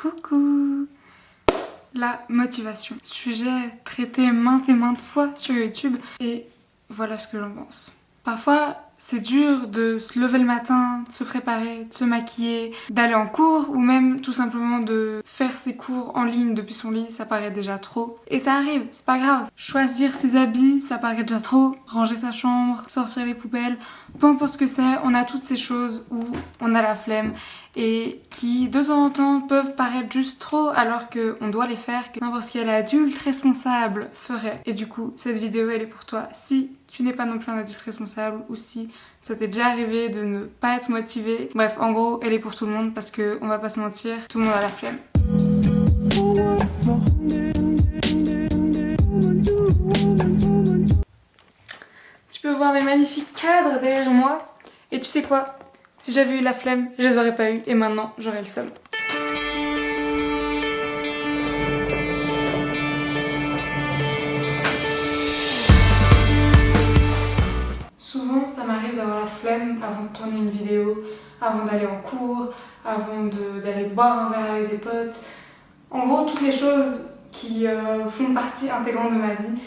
Coucou! La motivation. Sujet traité maintes et maintes fois sur YouTube et voilà ce que j'en pense. Parfois, c'est dur de se lever le matin, de se préparer, de se maquiller, d'aller en cours ou même tout simplement de faire ses cours en ligne depuis son lit, ça paraît déjà trop. Et ça arrive, c'est pas grave. Choisir ses habits, ça paraît déjà trop. Ranger sa chambre, sortir les poubelles, peu importe ce que c'est, on a toutes ces choses où on a la flemme et qui de temps en temps peuvent paraître juste trop alors qu'on doit les faire, que n'importe quel adulte responsable ferait. Et du coup, cette vidéo elle est pour toi si tu n'es pas non plus un adulte responsable ou si ça t'est déjà arrivé de ne pas être motivé. Bref, en gros, elle est pour tout le monde parce que, on va pas se mentir, tout le monde a la flemme. Tu peux voir mes magnifiques cadres derrière moi. Et tu sais quoi? Si j'avais eu la flemme, je les aurais pas eu et maintenant j'aurais le seum. Souvent, ça m'arrive d'avoir la flemme avant de tourner une vidéo, avant d'aller en cours, avant d'aller boire un verre avec des potes. En gros, toutes les choses qui font partie intégrante de ma vie.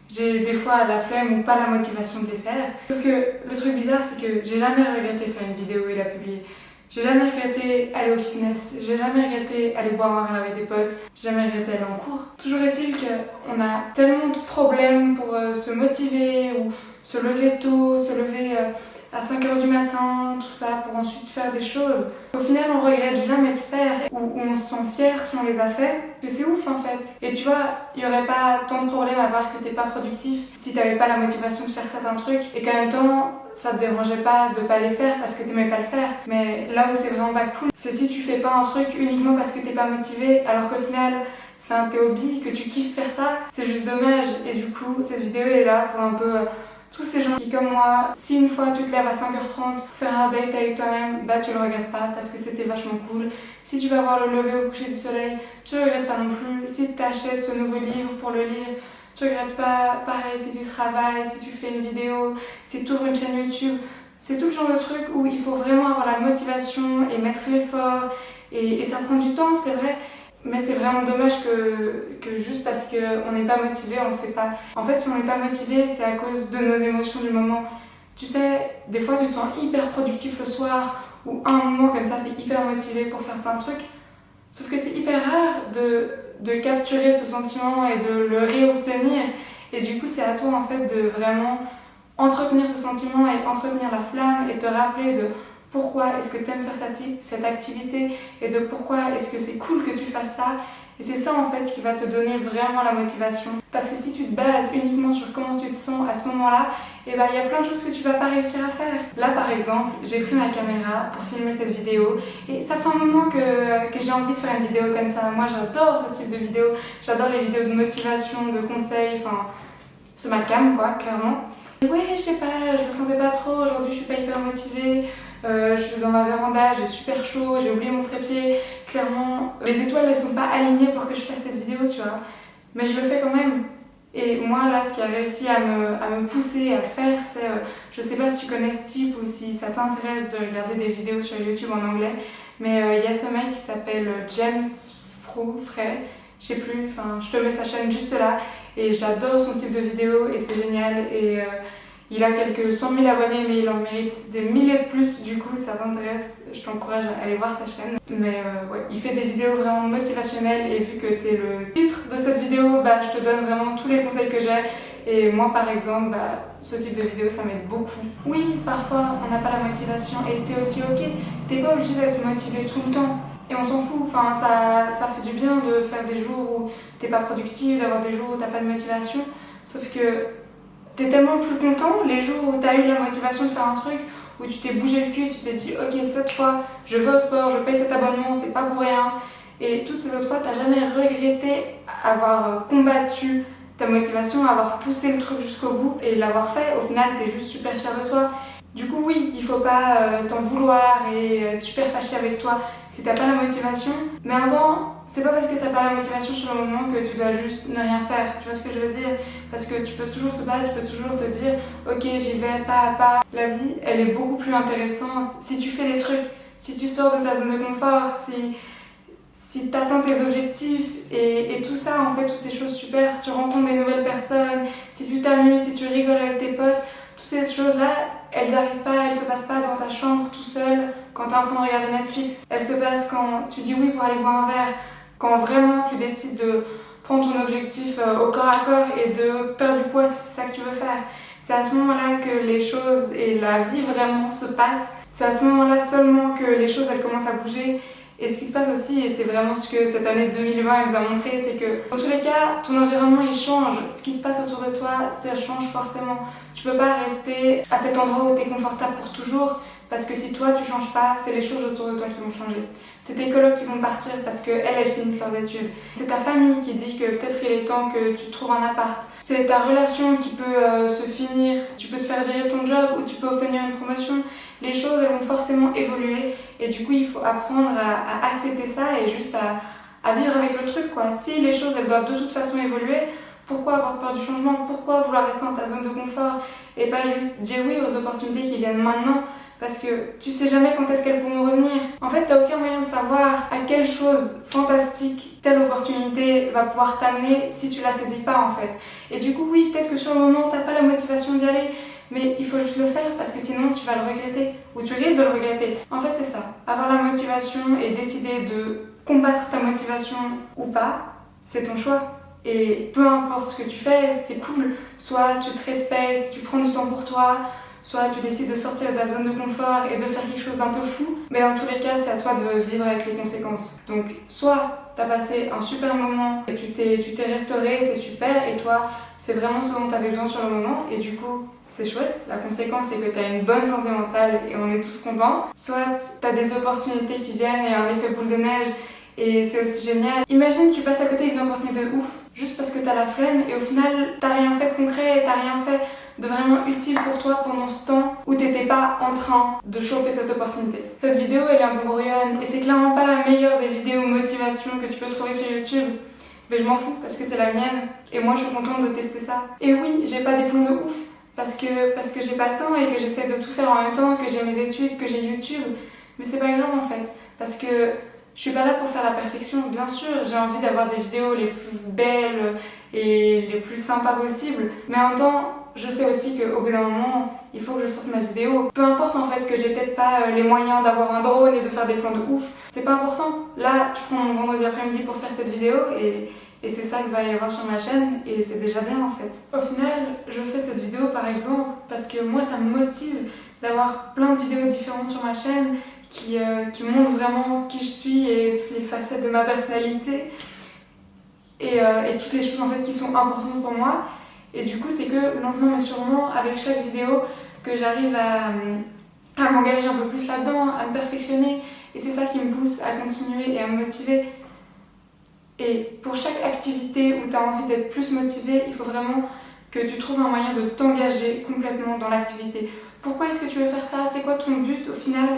J'ai des fois la flemme ou pas la motivation de les faire. Sauf que le truc bizarre, c'est que j'ai jamais regretté faire une vidéo et la publier. J'ai jamais regretté aller au fitness, j'ai jamais regretté aller boire un verre avec des potes, j'ai jamais regretté aller en cours. Toujours est-il qu'on a tellement de problèmes pour se motiver ou se lever tôt, se lever à 5h du matin, tout ça, pour ensuite faire des choses. Au final, on regrette jamais de faire ou on se sent fier si on les a fait, que c'est ouf en fait. Et tu vois, il y aurait pas tant de problèmes à part que t'es pas productif si t'avais pas la motivation de faire certains trucs et qu'en même temps, ça te dérangeait pas de pas les faire parce que t'aimais pas le faire. Mais là où c'est vraiment pas cool, c'est si tu fais pas un truc uniquement parce que t'es pas motivé alors qu'au final, c'est un de tes hobbies, que tu kiffes faire ça, c'est juste dommage. Et du coup, cette vidéo elle est là pour un peu tous ces gens qui, comme moi, si une fois tu te lèves à 5h30 pour faire un date avec toi-même, bah tu le regrettes pas parce que c'était vachement cool. Si tu vas voir le lever au coucher du soleil, tu le regrettes pas non plus. Si tu t'achètes ce nouveau livre pour le lire, tu regrettes pas. Pareil, si tu travailles, si tu fais une vidéo, si tu ouvres une chaîne YouTube, c'est tout le genre de truc où il faut vraiment avoir la motivation et mettre l'effort et ça prend du temps, c'est vrai. Mais c'est vraiment dommage que juste parce qu'on n'est pas motivé, on le fait pas. En fait, si on n'est pas motivé, c'est à cause de nos émotions du moment. Tu sais, des fois tu te sens hyper productif le soir ou un moment comme ça, t'es hyper motivé pour faire plein de trucs. Sauf que c'est hyper rare de capturer ce sentiment et de le réobtenir. Et du coup, c'est à toi en fait de vraiment entretenir ce sentiment et entretenir la flamme et te rappeler de pourquoi est-ce que tu aimes faire cette activité et de pourquoi est-ce que c'est cool que tu fasses ça. Et c'est ça en fait qui va te donner vraiment la motivation. Parce que si tu te bases uniquement sur comment tu te sens à ce moment-là, et ben il y a plein de choses que tu vas pas réussir à faire. Là par exemple, j'ai pris ma caméra pour filmer cette vidéo et ça fait un moment que j'ai envie de faire une vidéo comme ça. Moi j'adore ce type de vidéo, j'adore les vidéos de motivation, de conseils, enfin c'est ma cam quoi, clairement. Et ouais, je sais pas, je me sentais pas trop, aujourd'hui je suis pas hyper motivée. Je suis dans ma véranda, j'ai super chaud, j'ai oublié mon trépied. Clairement, les étoiles ne sont pas alignées pour que je fasse cette vidéo, tu vois. Mais je le fais quand même. Et moi, là, ce qui a réussi à me pousser à le faire, c'est... je sais pas si tu connais ce type ou si ça t'intéresse de regarder des vidéos sur YouTube en anglais, mais il y a ce mec qui s'appelle James Frey, je sais plus, enfin, je te mets sa chaîne juste là. Et j'adore son type de vidéo et c'est génial. Et... il a quelques 100 000 abonnés, mais il en mérite des milliers de plus. Du coup, ça t'intéresse, je t'encourage à aller voir sa chaîne. Mais ouais, il fait des vidéos vraiment motivationnelles et vu que c'est le titre de cette vidéo, bah, je te donne vraiment tous les conseils que j'ai. Et moi, par exemple, bah, ce type de vidéo, ça m'aide beaucoup. Oui, parfois, on n'a pas la motivation et c'est aussi ok. T'es pas obligé d'être motivé tout le temps. Et on s'en fout, enfin, ça fait du bien de faire des jours où t'es pas productif, d'avoir des jours où t'as pas de motivation. Sauf que t'es tellement plus content les jours où t'as eu la motivation de faire un truc, où tu t'es bougé le cul et tu t'es dit ok, cette fois je vais au sport, je paye cet abonnement, c'est pas pour rien. Et toutes ces autres fois, t'as jamais regretté avoir combattu ta motivation, avoir poussé le truc jusqu'au bout et l'avoir fait. Au final, t'es juste super fier de toi. Du coup, oui, il faut pas t'en vouloir et être super fâché avec toi si t'as pas la motivation. Mais en temps, c'est pas parce que t'as pas la motivation sur le moment que tu dois juste ne rien faire. Tu vois ce que je veux dire? Parce que tu peux toujours te battre, tu peux toujours te dire ok, j'y vais pas à pas. La vie, elle est beaucoup plus intéressante si tu fais des trucs, si tu sors de ta zone de confort, si si tu atteins tes objectifs et tout ça, en fait, toutes ces choses super, si tu rencontres des nouvelles personnes, si tu t'amuses, si tu rigoles avec tes potes, toutes ces choses-là, elles n'arrivent pas, elles se passent pas dans ta chambre tout seul quand tu es en train de regarder Netflix. Elles se passent quand tu dis oui pour aller boire un verre, quand vraiment tu décides de prendre ton objectif au corps à corps et de perdre du poids si c'est ça que tu veux faire. C'est à ce moment-là que les choses et la vie vraiment se passent. C'est à ce moment-là seulement que les choses elles commencent à bouger. Et ce qui se passe aussi, et c'est vraiment ce que cette année 2020 elle nous a montré, c'est que dans tous les cas, ton environnement il change. Ce qui se passe autour de toi, ça change forcément. Tu peux pas rester à cet endroit où tu es confortable pour toujours. Parce que si toi tu changes pas, c'est les choses autour de toi qui vont changer. C'est tes colocs qui vont partir parce qu'elles finissent leurs études. C'est ta famille qui dit que peut-être il est temps que tu trouves un appart. C'est ta relation qui peut se finir. Tu peux te faire virer ton job ou tu peux obtenir une promotion. Les choses elles vont forcément évoluer et du coup il faut apprendre à accepter ça et juste à vivre avec le truc quoi. Si les choses elles doivent de toute façon évoluer, pourquoi avoir peur du changement? Pourquoi vouloir rester dans ta zone de confort et pas juste dire oui aux opportunités qui viennent maintenant? Parce que tu sais jamais quand est-ce qu'elles pourront revenir. En fait, t'as aucun moyen de savoir à quelle chose fantastique telle opportunité va pouvoir t'amener si tu la saisis pas en fait. Et du coup, oui, peut-être que sur le moment, t'as pas la motivation d'y aller, mais il faut juste le faire parce que sinon tu vas le regretter ou tu risques de le regretter. En fait, c'est ça. Avoir la motivation et décider de combattre ta motivation ou pas, c'est ton choix. Et peu importe ce que tu fais, c'est cool. Soit tu te respectes, tu prends du temps pour toi, soit tu décides de sortir de ta zone de confort et de faire quelque chose d'un peu fou, mais dans tous les cas, c'est à toi de vivre avec les conséquences. Donc, soit t'as passé un super moment et tu t'es restauré, c'est super, et toi, c'est vraiment ce dont t'avais besoin sur le moment, et du coup, c'est chouette. La conséquence, c'est que t'as une bonne santé mentale et on est tous contents. Soit t'as des opportunités qui viennent et un effet boule de neige, et c'est aussi génial. Imagine, tu passes à côté d'une opportunité de ouf, juste parce que t'as la flemme, et au final, t'as rien fait de concret et t'as rien fait de vraiment utile pour toi pendant ce temps où t'étais pas en train de choper cette opportunité. Cette vidéo elle est un peu brouillonne et c'est clairement pas la meilleure des vidéos motivation que tu peux trouver sur YouTube. Mais je m'en fous parce que c'est la mienne et moi je suis contente de tester ça. Et oui, j'ai pas des plans de ouf parce que j'ai pas le temps et que j'essaie de tout faire en même temps, que j'ai mes études, que j'ai YouTube. Mais c'est pas grave en fait parce que je suis pas là pour faire la perfection. Bien sûr, j'ai envie d'avoir des vidéos les plus belles et les plus sympas possibles. Mais en même temps, je sais aussi qu'au bout d'un moment, il faut que je sorte ma vidéo. Peu importe en fait que j'ai peut-être pas les moyens d'avoir un drone et de faire des plans de ouf. C'est pas important. Là, je prends mon vendredi après-midi pour faire cette vidéo et c'est ça qu'il va y avoir sur ma chaîne et c'est déjà bien en fait. Au final, je fais cette vidéo par exemple parce que moi ça me motive d'avoir plein de vidéos différentes sur ma chaîne qui montrent vraiment qui je suis et toutes les facettes de ma personnalité et toutes les choses en fait qui sont importantes pour moi. Et du coup, c'est que lentement mais sûrement, avec chaque vidéo, que j'arrive à m'engager un peu plus là-dedans, à me perfectionner. Et c'est ça qui me pousse à continuer et à me motiver. Et pour chaque activité où tu as envie d'être plus motivé, il faut vraiment que tu trouves un moyen de t'engager complètement dans l'activité. Pourquoi est-ce que tu veux faire ça? C'est quoi ton but au final?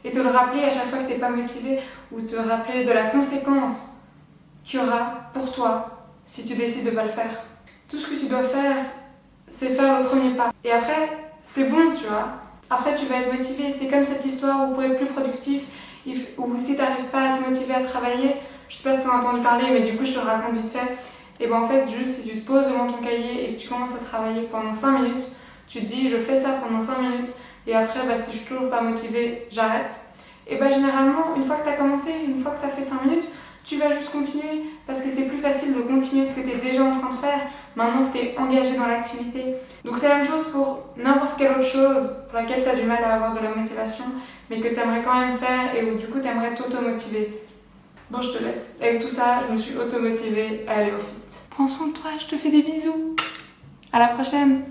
Et te le rappeler à chaque fois que tu n'es pas motivé ou te rappeler de la conséquence qu'il y aura pour toi si tu décides de ne pas le faire. Tout ce que tu dois faire, c'est faire le premier pas. Et après, c'est bon, tu vois. Après, tu vas être motivé. C'est comme cette histoire où pour être plus productif, ou si tu n'arrives pas à te motiver à travailler, je sais pas si tu as entendu parler, mais du coup, je te le raconte vite fait. Et ben en fait, juste si tu te poses devant ton cahier et que tu commences à travailler pendant 5 minutes, tu te dis, je fais ça pendant 5 minutes, et après, bah, si je suis toujours pas motivée, j'arrête. Et bah, généralement, une fois que tu as commencé, une fois que ça fait 5 minutes, tu vas juste continuer parce que c'est plus facile de continuer ce que tu es déjà en train de faire maintenant que tu es engagé dans l'activité. Donc c'est la même chose pour n'importe quelle autre chose pour laquelle tu as du mal à avoir de la motivation mais que tu aimerais quand même faire et où du coup tu aimerais t'auto-motiver. Bon, je te laisse. Avec tout ça, je me suis auto-motivée à aller au fit. Prends soin de toi, je te fais des bisous. À la prochaine.